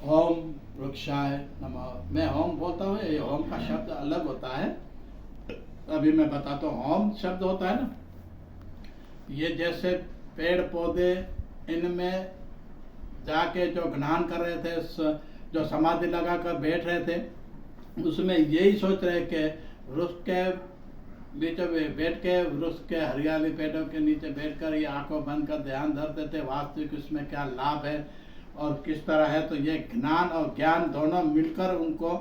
ओम वृक्षाय नमः। मैं ओम बोलता हूँ, ये ओम का शब्द अलग होता है। अभी मैं बताता हूँ। ओम शब्द होता है ना, ये जैसे पेड़ पौधे, इनमें जाके जो ज्ञान कर रहे थे, जो समाधि लगा कर बैठ रहे थे, उसमें यही सोच रहे कि वृक्ष के नीचे बैठ के, वृक्ष के हरियाली पेड़ों के नीचे बैठकर ये आंखों बंद कर ध्यान धरते थे, वास्तविक इसमें क्या लाभ है और किस तरह है। तो ये ज्ञान और ज्ञान दोनों मिलकर उनको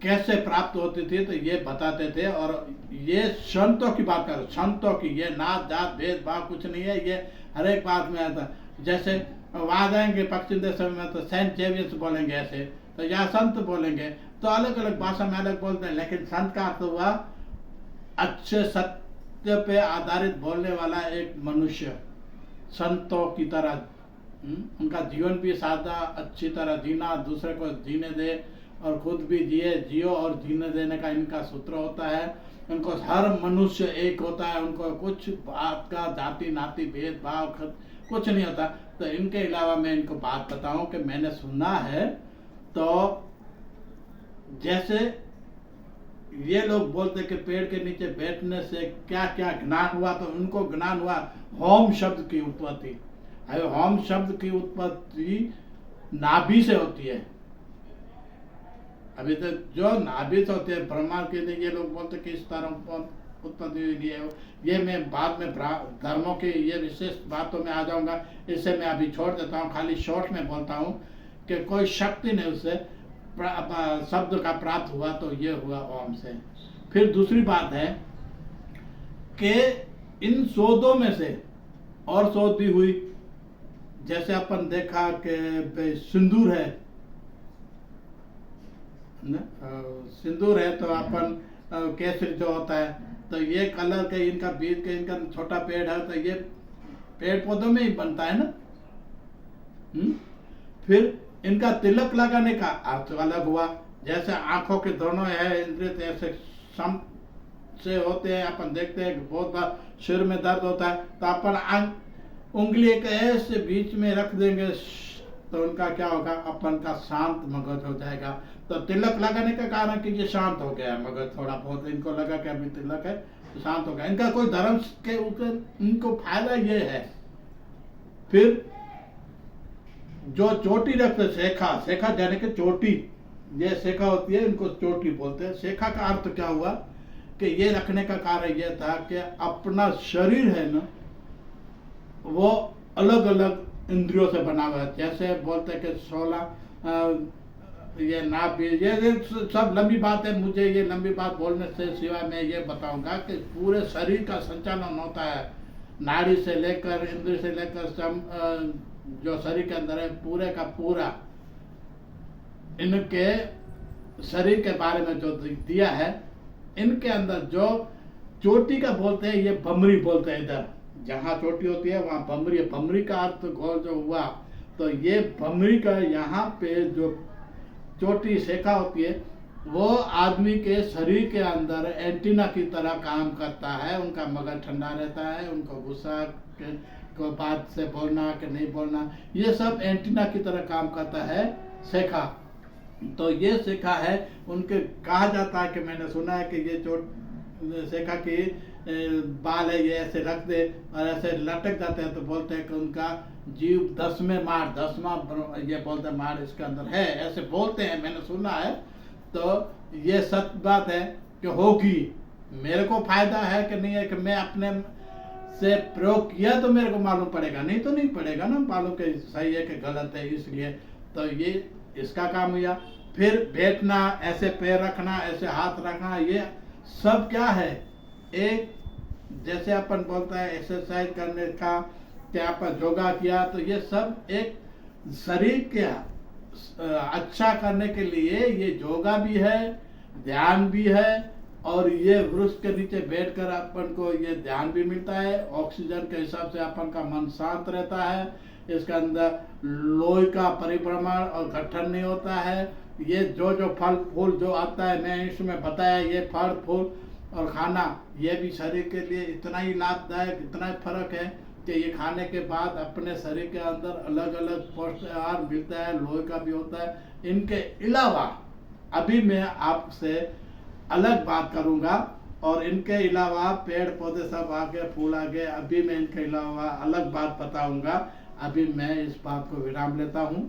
कैसे प्राप्त होती थी, तो ये बताते थे। और ये संतों की बात कर, संतों की, ये नात जात भेदभाव कुछ नहीं है, ये हर एक बात में आता। जैसे वहां जाएंगे पश्चिम देशों में तो सेंट जेवियर्स बोलेंगे ऐसे, तो यहाँ संत बोलेंगे, तो अलग अलग भाषा में अलग बोलते हैं। लेकिन संत का अर्थ हुआ अच्छे सत्य पे आधारित बोलने वाला एक मनुष्य, संतों की तरह। उनका जीवन भी सादा अच्छी तरह जीना, दूसरे को जीने दे और खुद भी जियो और जीने देने का इनका सूत्र होता है। उनको हर मनुष्य एक होता है, उनको कुछ बात का जाति नाती भेदभाव कुछ नहीं होता। तो इनके अलावा मैं इनको बात बताऊं कि मैंने सुना है, तो जैसे ये लोग बोलते कि पेड़ के नीचे बैठने से क्या क्या ज्ञान हुआ, तो उनको ज्ञान हुआ होम शब्द की उत्पत्ति। होम शब्द की उत्पत्ति नाभि से होती है। अभी तक जो नाभि से होती है, ब्रह्मांड के लिए ये लोग बोलते कि इस तरह उत्पत्ति हुई है। ये मैं बाद में धर्मों की ये विशेष बातों में आ जाऊंगा, इससे मैं अभी छोड़ देता हूँ। खाली शॉर्ट में बोलता हूँ कि कोई शक्ति नहीं उससे शब्द का प्राप्त हुआ, तो ये हुआ ओम से। फिर दूसरी बात है कि इन शोधों में से और शोध भी हुई। जैसे अपन देखा कि सिंदूर है ना, सिंदूर है तो अपन केसरी जो होता है, तो ये कलर के इनका बीज के इनका छोटा पेड़ है, तो ये पेड़ पौधों में ही बनता है ना। फिर इनका तिलक लगाने का अर्थ अलग हुआ। जैसे आंखों के दोनों है इंद्रिय ऐसे सम से होते हैं, अपन देखते हैं कि बहुत बार सिर में दर्द होता है, तो अपन उंगली एक ऐसे बीच में रख देंगे, तो उनका क्या होगा, अपन का शांत मगज हो जाएगा। तो तिलक लगाने का कारण कि ये शांत हो गया मगज, थोड़ा बहुत इनको लगा कि अभी तिलक है तो शांत हो गया। इनका कोई धर्म के ऊपर इनको फायदा ये है। फिर जो चोटी रखते, शेखा, शेखा जाने के चोटी, ये शेखा होती है, इनको चोटी बोलते हैं। शेखा का अर्थ क्या हुआ कि ये रखने का कारण यह था कि अपना शरीर है ना, वो अलग अलग इंद्रियों से बना हुआ है। जैसे बोलते हैं कि 16 ये नाभ, ये सब लंबी बात है, मुझे ये लंबी बात बोलने से सिवाय मैं ये बताऊंगा कि पूरे शरीर का संचालन होता है, नाड़ी से लेकर इंद्रिय से लेकर जो शरीर के अंदर है पूरे का पूरा। इनके शरीर के बारे में जो दिया है, इनके अंदर जो चोटी का बोलते हैं, ये बमरी बोलते हैं। इधर जहाँ चोटी होती है वहाँ बमरी है। बमरी का अर्थ गोल जो हुआ, तो ये बमरी का यहाँ पे जो चोटी शेखा होती है, वो आदमी के शरीर के अंदर एंटीना की तरह काम करता है। उनका मगज ठंडा रहता है, उनको गुस्सा को बात से बोलना कि नहीं बोलना, ये सब एंटीना की तरह काम करता है शेखा। तो ये शेखा है उनके, कहा जाता है कि मैंने सुना है कि ये चोट शेखा की बाल है, ये ऐसे रख दे और ऐसे लटक जाते हैं, तो बोलते हैं कि उनका जीव 10वें माड़, 10वां ये बोलते हैं माड़ इसके अंदर है, ऐसे बोलते हैं, मैंने सुना है। तो ये सत्य बात है कि होगी। मेरे को फायदा है कि नहीं है कि मैं अपने से प्रयोग किया तो मेरे को मालूम पड़ेगा, नहीं तो नहीं पड़ेगा ना मालूम कि सही है कि गलत है। इसलिए तो ये इसका काम हुआ। फिर बैठना, ऐसे पैर रखना, ऐसे हाथ रखना, ये सब क्या है, एक जैसे अपन बोलता है एक्सरसाइज करने का, क्या अपन योगा किया, तो ये सब एक शरीर के अच्छा करने के लिए ये योगा भी है, ध्यान भी है। और ये वृक्ष के नीचे बैठकर अपन को ये ध्यान भी मिलता है, ऑक्सीजन के हिसाब से अपन का मन शांत रहता है। इसके अंदर लोही का परिभ्रमण और गठन नहीं होता है। ये जो जो फल फूल जो आता है, मैं इसमें बताया, ये फल फूल और खाना, ये भी शरीर के लिए इतना ही लाभदायक, इतना ही फर्क है। कि ये खाने के बाद अपने शरीर के अंदर अलग अलग पौष्टिक आहार मिलता है, लोहे का भी होता है। इनके अलावा अभी मैं आपसे अलग बात करूंगा, और इनके अलावा पेड़ पौधे सब आगे फूल आगे, अभी मैं इनके अलावा अलग बात बताऊंगा। अभी मैं इस बात को विराम लेता हूँ।